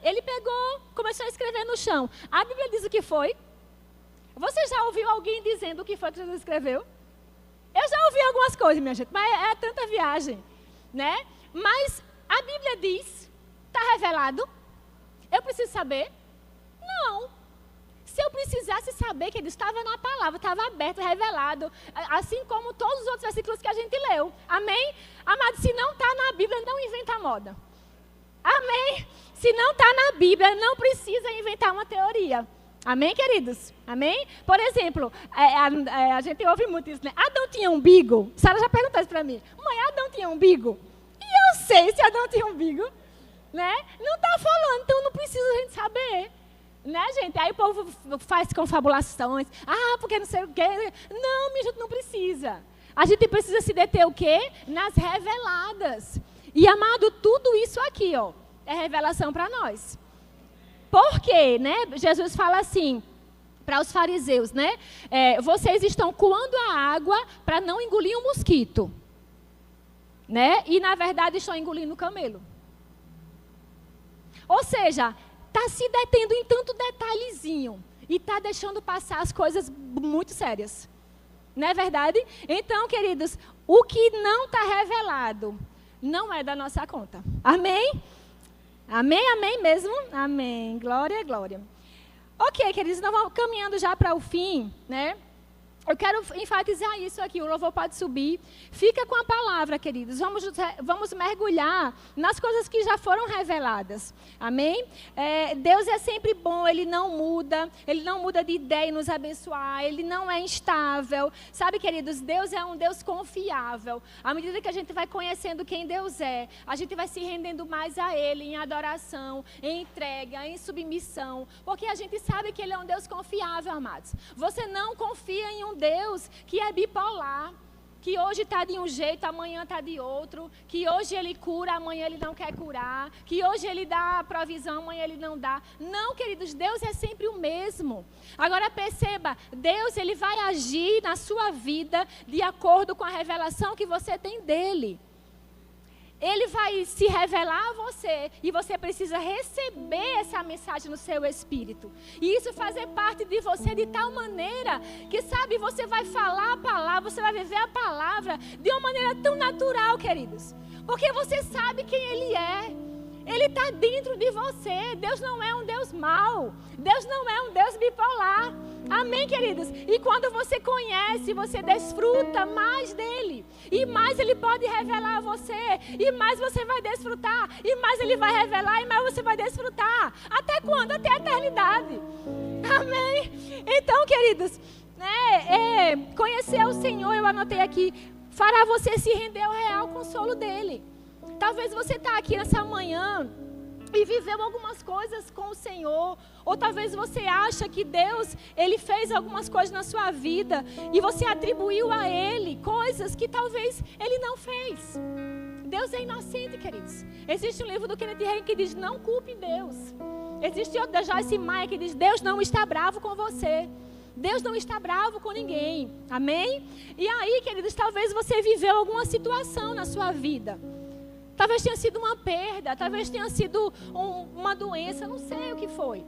Ele pegou, começou a escrever no chão. A Bíblia diz o que foi. Você já ouviu alguém dizendo o que foi que Jesus escreveu? Eu já ouvi algumas coisas, minha gente, mas é tanta viagem, né? Mas a Bíblia diz, está revelado. Eu preciso saber? Não. Se eu precisasse saber que ele estava na palavra, estava aberto, revelado, assim como todos os outros versículos que a gente leu. Amém? Amado, se não está na Bíblia, não inventa moda. Amém? Se não está na Bíblia, não precisa inventar uma teoria. Amém, queridos? Amém? Por exemplo, a gente ouve muito isso, né? Adão tinha umbigo? Sara já perguntou isso para mim. Mãe, Adão tinha umbigo? E eu sei se Adão tinha umbigo. Né? Não está falando, então não precisa a gente saber. Né, gente? Aí o povo faz confabulações. Porque não sei o quê. Não, minha gente, não precisa. A gente precisa se deter o quê? Nas reveladas. E, amado, tudo isso aqui, ó, é revelação para nós. Por quê? Né? Jesus fala assim para os fariseus, né? Vocês estão coando a água para não engolir um mosquito. Né? E, na verdade, estão engolindo o camelo. Ou seja, está se detendo em tanto detalhezinho e está deixando passar as coisas muito sérias. Não é verdade? Então, queridos, o que não está revelado não é da nossa conta. Amém? Amém, amém mesmo? Amém. Glória, glória. Ok, queridos, nós vamos caminhando já para o fim, né? Eu quero enfatizar isso aqui, o louvor pode subir. Fica com a palavra, queridos. Vamos mergulhar nas coisas que já foram reveladas. Amém? Deus é sempre bom, Ele não muda de ideia em nos abençoar, Ele não é instável. Sabe, queridos, Deus é um Deus confiável. À medida que a gente vai conhecendo quem Deus é, a gente vai se rendendo mais a Ele em adoração, em entrega, em submissão. Porque a gente sabe que Ele é um Deus confiável, amados. Você não confia em um um Deus que é bipolar. Que hoje está de um jeito, amanhã está de outro. Que hoje Ele cura, amanhã Ele não quer curar. Que hoje Ele dá provisão, amanhã Ele não dá. Não, queridos, Deus é sempre o mesmo. Agora perceba, Deus Ele vai agir na sua vida de acordo com a revelação que você tem dEle. Ele vai se revelar a você e você precisa receber essa mensagem no seu espírito. E isso fazer parte de você de tal maneira que, sabe, você vai falar a palavra, você vai viver a palavra de uma maneira tão natural, queridos. Porque você sabe quem Ele é. Ele está dentro de você. Deus não é um Deus mau. Deus não é um Deus bipolar. Amém, queridos? E quando você conhece, você desfruta mais dele. E mais Ele pode revelar a você. E mais você vai desfrutar. E mais Ele vai revelar. E mais você vai desfrutar. Até quando? Até a eternidade. Amém? Então, queridos, conhecer o Senhor, eu anotei aqui, fará você se render ao real consolo dele. Talvez você está aqui nessa manhã e viveu algumas coisas com o Senhor. Ou talvez você acha que Deus, Ele fez algumas coisas na sua vida e você atribuiu a Ele coisas que talvez Ele não fez. Deus é inocente, queridos. Existe um livro do Kenneth Hagin que diz, não culpe Deus. Existe outro da Joyce Meyer que diz, Deus não está bravo com você. Deus não está bravo com ninguém. Amém? E aí, queridos, talvez você viveu alguma situação na sua vida. Talvez tenha sido uma perda, talvez tenha sido uma doença, não sei o que foi.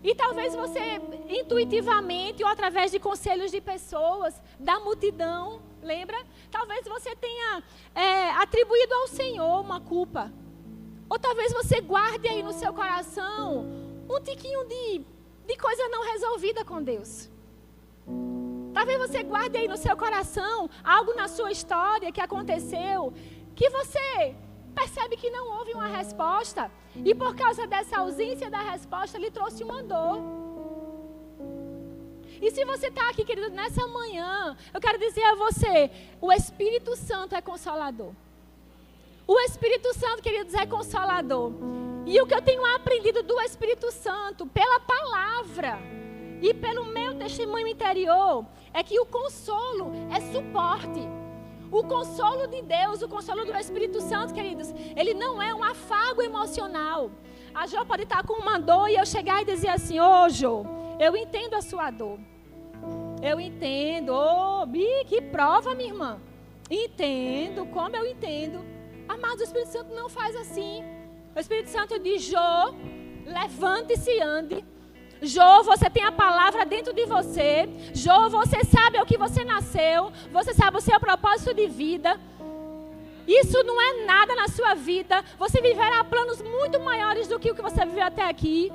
E talvez você, intuitivamente ou através de conselhos de pessoas, da multidão, lembra? Talvez você tenha atribuído ao Senhor uma culpa. Ou talvez você guarde aí no seu coração um tiquinho de coisa não resolvida com Deus. Talvez você guarde aí no seu coração algo na sua história que aconteceu, que você percebe que não houve uma resposta. E por causa dessa ausência da resposta, lhe trouxe uma dor. E se você está aqui, querido, nessa manhã, eu quero dizer a você, o Espírito Santo é consolador. O Espírito Santo, queridos, é consolador. E o que eu tenho aprendido do Espírito Santo, pela palavra e pelo meu testemunho interior, é que o consolo é suporte. O consolo de Deus, o consolo do Espírito Santo, queridos, ele não é um afago emocional. A Jo pode estar com uma dor e eu chegar e dizer assim, ô Jo, eu entendo a sua dor. Eu entendo, que prova, minha irmã. Entendo, como eu entendo. Amados, o Espírito Santo não faz assim. O Espírito Santo diz, Jo, levante-se e ande. Jo, você tem a palavra dentro de você. Jo, você sabe o que você nasceu. Você sabe o seu propósito de vida. Isso não é nada na sua vida. Você viverá planos muito maiores do que o que você viveu até aqui.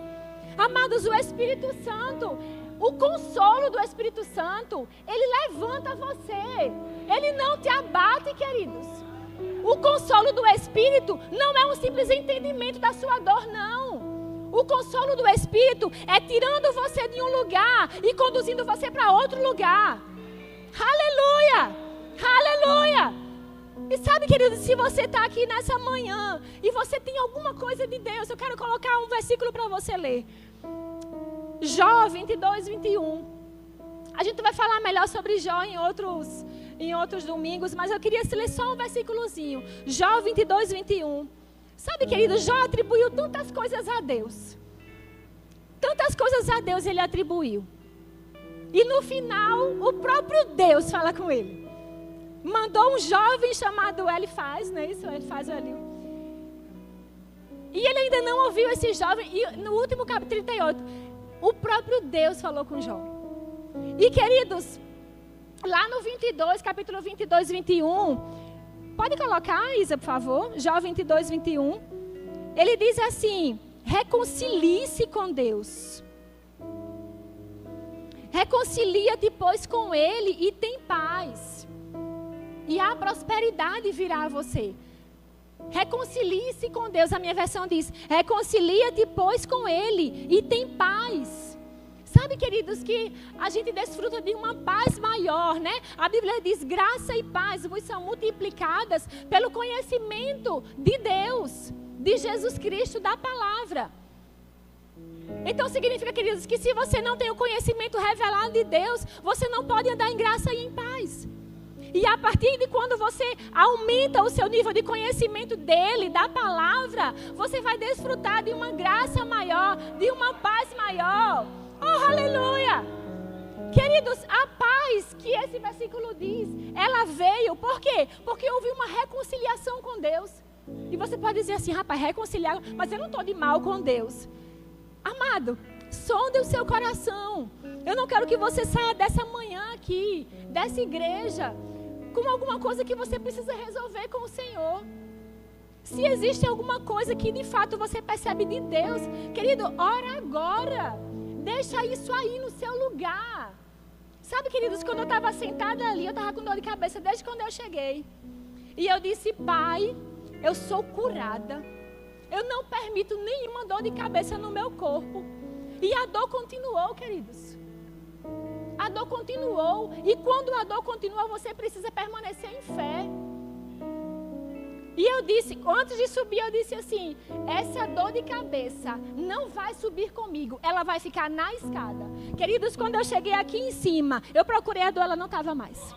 Amados, o Espírito Santo, o consolo do Espírito Santo, ele levanta você. Ele não te abate, queridos. O consolo do Espírito não é um simples entendimento da sua dor, não. O consolo do Espírito é tirando você de um lugar e conduzindo você para outro lugar. Aleluia! Aleluia! E sabe, querido, se você está aqui nessa manhã e você tem alguma coisa de Deus, eu quero colocar um versículo para você ler. Jó 22, 21. A gente vai falar melhor sobre Jó em outros domingos, mas eu queria ler só um versículozinho. Jó 22, 21. Sabe, querido, Jó atribuiu tantas coisas a Deus. Tantas coisas a Deus ele atribuiu. E no final, o próprio Deus fala com ele. Mandou um jovem chamado Elifaz, não é isso? Elifaz ou Eliú. E ele ainda não ouviu esse jovem. E no último capítulo 38, o próprio Deus falou com Jó. E, queridos, lá no 22, capítulo 22, 21... Pode colocar, Isa, por favor? Jó 22, 21. Ele diz assim, reconcilie-se com Deus. Reconcilia-te, pois, com Ele e tem paz. E a prosperidade virá a você. Reconcilie-se com Deus. A minha versão diz, reconcilia-te, pois, com Ele e tem paz. Sabe, queridos, que a gente desfruta de uma paz maior, né? A Bíblia diz, graça e paz vos são multiplicadas pelo conhecimento de Deus, de Jesus Cristo, da palavra. Então significa, queridos, que se você não tem o conhecimento revelado de Deus, você não pode andar em graça e em paz. E a partir de quando você aumenta o seu nível de conhecimento dele, da palavra, você vai desfrutar de uma graça maior, de uma paz maior. Oh, aleluia! Queridos, a paz que esse versículo diz, ela veio, por quê? Porque houve uma reconciliação com Deus. E você pode dizer assim, rapaz, reconciliar, mas eu não estou de mal com Deus. Amado, sonde o seu coração. Eu não quero que você saia dessa manhã aqui, dessa igreja, com alguma coisa que você precisa resolver com o Senhor. Se existe alguma coisa que de fato você percebe de Deus, querido, ora agora. Deixa isso aí no seu lugar. Sabe, queridos, quando eu estava sentada ali, eu estava com dor de cabeça desde quando eu cheguei. E eu disse, Pai, eu sou curada. Eu não permito nenhuma dor de cabeça no meu corpo. E a dor continuou, queridos. A dor continuou. E quando a dor continua, você precisa permanecer em fé. E eu disse, antes de subir, eu disse assim, essa dor de cabeça não vai subir comigo, ela vai ficar na escada. Queridos, quando eu cheguei aqui em cima, eu procurei a dor, ela não estava mais.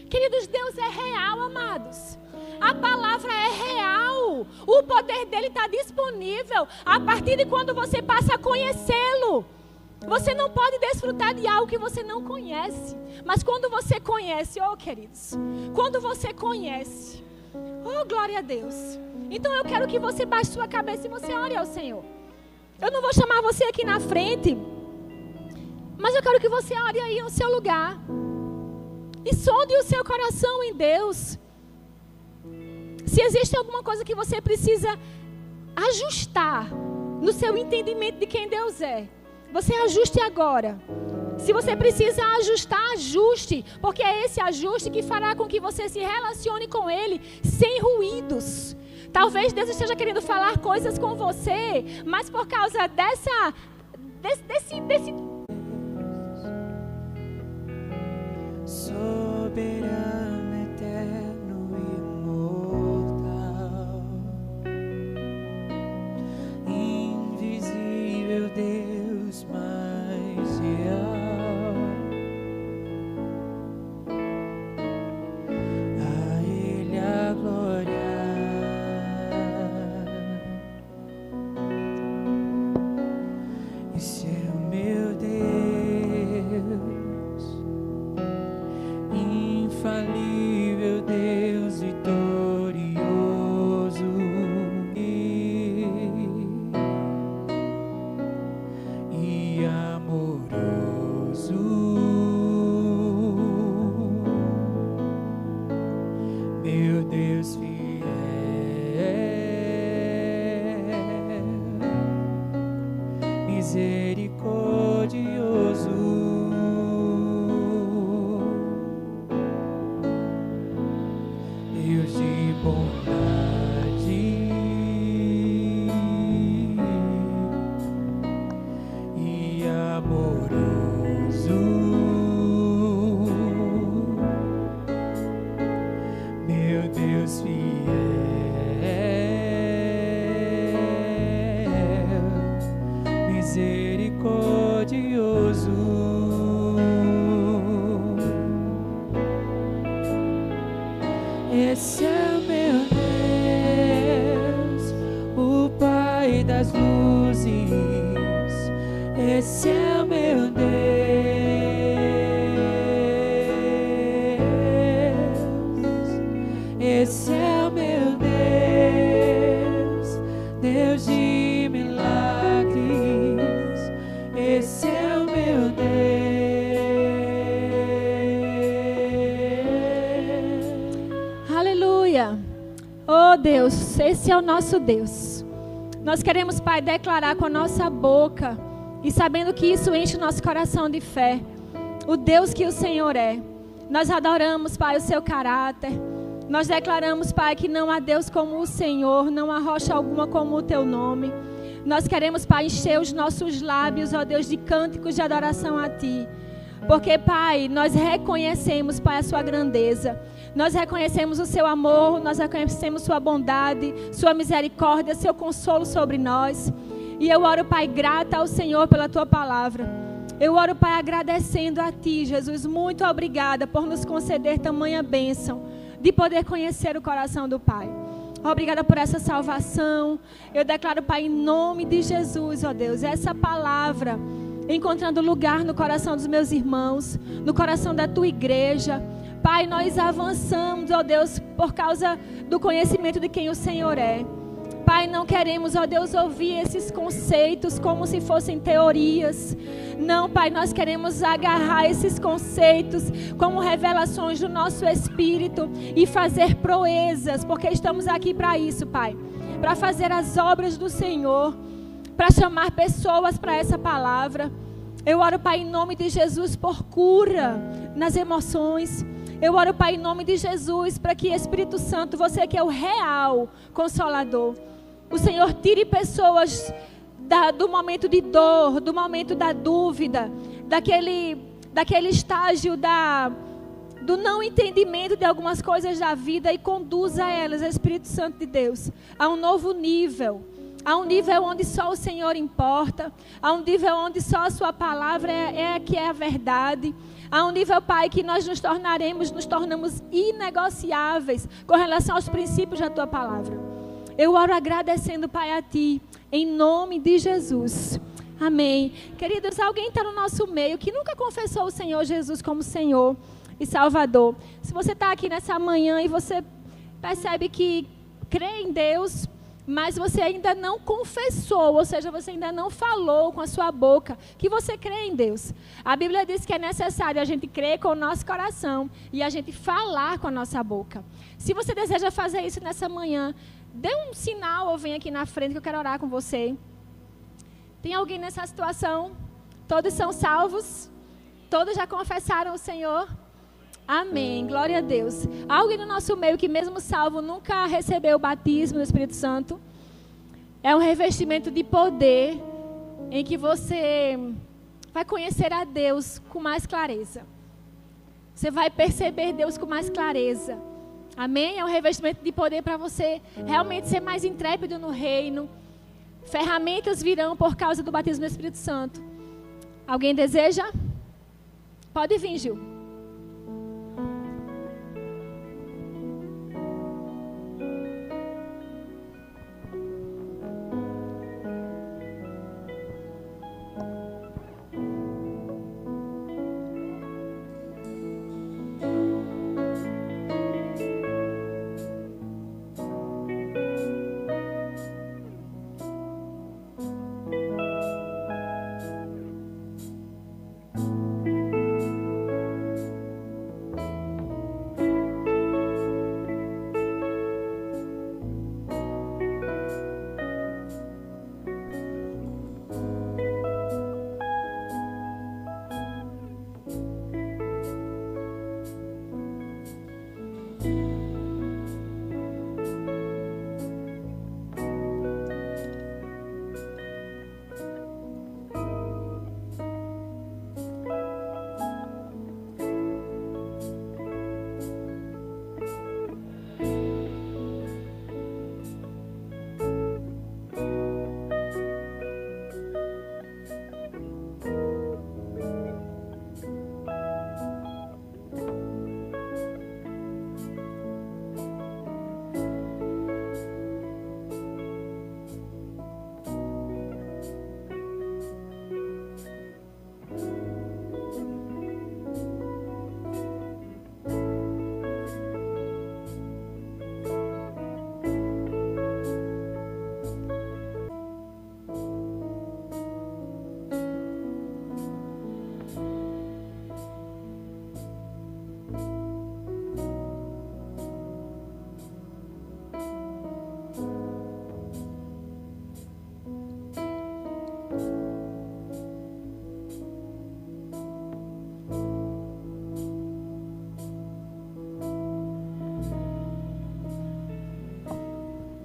Queridos, Deus é real, amados. A palavra é real. O poder dele está disponível a partir de quando você passa a conhecê-lo. Você não pode desfrutar de algo que você não conhece. Mas quando você conhece, oh queridos, quando você conhece, oh glória a Deus. Então eu quero que você baixe sua cabeça e você ore ao Senhor. Eu não vou chamar você aqui na frente, mas eu quero que você ore aí no seu lugar. E sonde o seu coração em Deus. Se existe alguma coisa que você precisa ajustar no seu entendimento de quem Deus é, você ajuste agora. Se você precisa ajustar, ajuste. Porque é esse ajuste que fará com que você se relacione com Ele sem ruídos. Talvez Deus esteja querendo falar coisas com você, mas por causa desse soberano, eterno, imortal, invisível Deus mais real, a Ele a glória. Esse é o meu Deus, infalível Deus vitorioso e amoroso, meu Deus fiel, misericordioso, Deus de bondade e amoroso, meu Deus fiel, misericordioso. Esse é meu Deus, o Pai das luzes. Esse é meu Deus, esse é meu Deus, Deus de milagres. Esse é o meu Deus. Aleluia. Oh Deus, esse é o nosso Deus. Nós queremos, Pai, declarar com a nossa boca e sabendo que isso enche o nosso coração de fé, o Deus que o Senhor é. Nós adoramos, Pai, o seu caráter. Nós declaramos, Pai, que não há Deus como o Senhor, não há rocha alguma como o teu nome. Nós queremos, Pai, encher os nossos lábios, ó Deus, de cânticos de adoração a Ti. Porque, Pai, nós reconhecemos, Pai, a sua grandeza. Nós reconhecemos o seu amor, nós reconhecemos sua bondade, sua misericórdia, seu consolo sobre nós. E eu oro, Pai, grata ao Senhor pela Tua palavra. Eu oro, Pai, agradecendo a Ti, Jesus. Muito obrigada por nos conceder tamanha bênção de poder conhecer o coração do Pai. Obrigada por essa salvação. Eu declaro, Pai, em nome de Jesus, ó Deus, essa palavra encontrando lugar no coração dos meus irmãos, no coração da Tua igreja. Pai, nós avançamos, ó Deus, por causa do conhecimento de quem o Senhor é. Pai, não queremos, ó Deus, ouvir esses conceitos como se fossem teorias. Não, Pai, nós queremos agarrar esses conceitos como revelações do nosso espírito e fazer proezas, porque estamos aqui para isso, Pai. Para fazer as obras do Senhor, para chamar pessoas para essa palavra. Eu oro, Pai, em nome de Jesus, por cura nas emoções. Eu oro, Pai, em nome de Jesus, para que Espírito Santo, você que é o real Consolador, o Senhor tire pessoas do momento de dor, do momento da dúvida, daquele estágio do não entendimento de algumas coisas da vida e conduza elas, Espírito Santo de Deus, a um novo nível. A um nível onde só o Senhor importa, a um nível onde só a Sua palavra é que é a verdade. Há um nível, Pai, que nós nos tornamos inegociáveis com relação aos princípios da Tua palavra. Eu oro agradecendo, Pai, a Ti, em nome de Jesus. Amém. Queridos, alguém está no nosso meio que nunca confessou o Senhor Jesus como Senhor e Salvador. Se você está aqui nessa manhã e você percebe que crê em Deus, mas você ainda não confessou, ou seja, você ainda não falou com a sua boca que você crê em Deus. A Bíblia diz que é necessário a gente crer com o nosso coração e a gente falar com a nossa boca. Se você deseja fazer isso nessa manhã, dê um sinal ou vem aqui na frente que eu quero orar com você. Tem alguém nessa situação? Todos são salvos? Todos já confessaram o Senhor? Amém, glória a Deus. Há alguém no nosso meio que mesmo salvo nunca recebeu o batismo do Espírito Santo? É um revestimento de poder em que você vai conhecer a Deus com mais clareza. Você vai perceber Deus com mais clareza. Amém? É um revestimento de poder para você realmente ser mais intrépido no reino. Ferramentas virão por causa do batismo do Espírito Santo. Alguém deseja? Pode vir, Gil.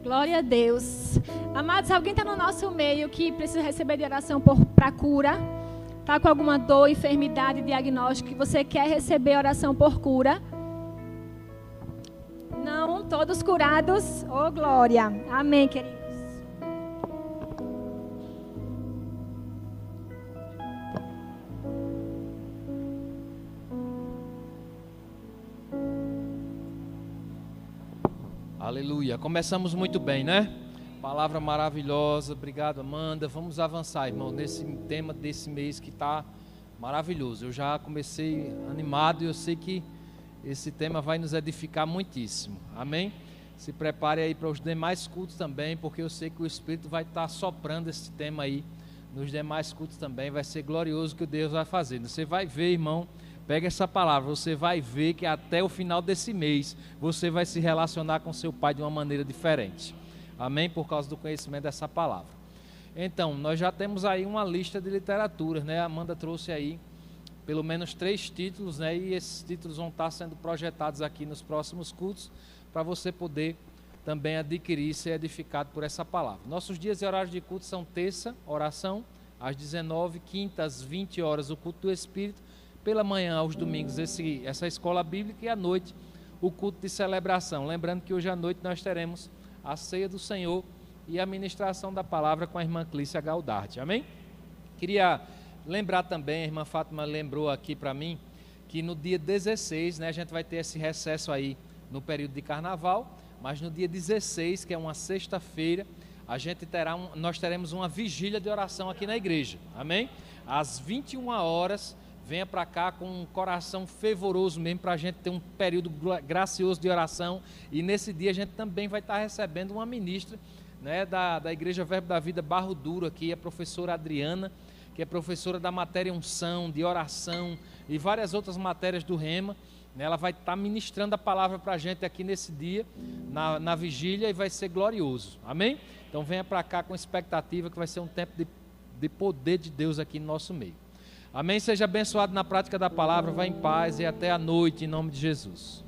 Glória a Deus. Amados, alguém está no nosso meio que precisa receber de oração para cura? Está com alguma dor, enfermidade, diagnóstico que você quer receber oração por cura? Não, todos curados? Oh, glória. Amém, queridos. Aleluia. Começamos muito bem, né? Palavra maravilhosa. Obrigado, Amanda. Vamos avançar, irmão, nesse tema desse mês que está maravilhoso. Eu já comecei animado e eu sei que esse tema vai nos edificar muitíssimo. Amém? Se prepare aí para os demais cultos também, porque eu sei que o Espírito vai estar soprando esse tema aí nos demais cultos também. Vai ser glorioso o que Deus vai fazer. Você vai ver, irmão. Pega essa palavra, você vai ver que até o final desse mês você vai se relacionar com seu pai de uma maneira diferente. Amém? Por causa do conhecimento dessa palavra. Então, nós já temos aí uma lista de literaturas, né? A Amanda trouxe aí pelo menos 3 títulos, né? E esses títulos vão estar sendo projetados aqui nos próximos cultos para você poder também adquirir e ser edificado por essa palavra. Nossos dias e horários de culto são terça, oração, às 19, quinta, às 20 horas, o culto do Espírito. Pela manhã, aos domingos, essa escola bíblica, e à noite, o culto de celebração. Lembrando que hoje à noite nós teremos a ceia do Senhor e a ministração da palavra com a irmã Clícia Galdarte. Amém? Queria lembrar também, a irmã Fátima lembrou aqui para mim, que no dia 16, né, a gente vai ter esse recesso aí no período de carnaval, mas no dia 16, que é uma sexta-feira, nós teremos uma vigília de oração aqui na igreja. Amém? Às 21 horas, venha para cá com um coração fervoroso mesmo, para a gente ter um período gracioso de oração. E nesse dia a gente também vai estar recebendo uma ministra, né, da Igreja Verbo da Vida Barro Duro aqui, a professora Adriana, que é professora da matéria unção, de oração e várias outras matérias do Rema. Ela vai estar ministrando a palavra para a gente aqui nesse dia, na vigília, e vai ser glorioso. Amém? Então venha para cá com expectativa que vai ser um tempo de poder de Deus aqui no nosso meio. Amém? Seja abençoado na prática da palavra, vá em paz e até a noite, em nome de Jesus.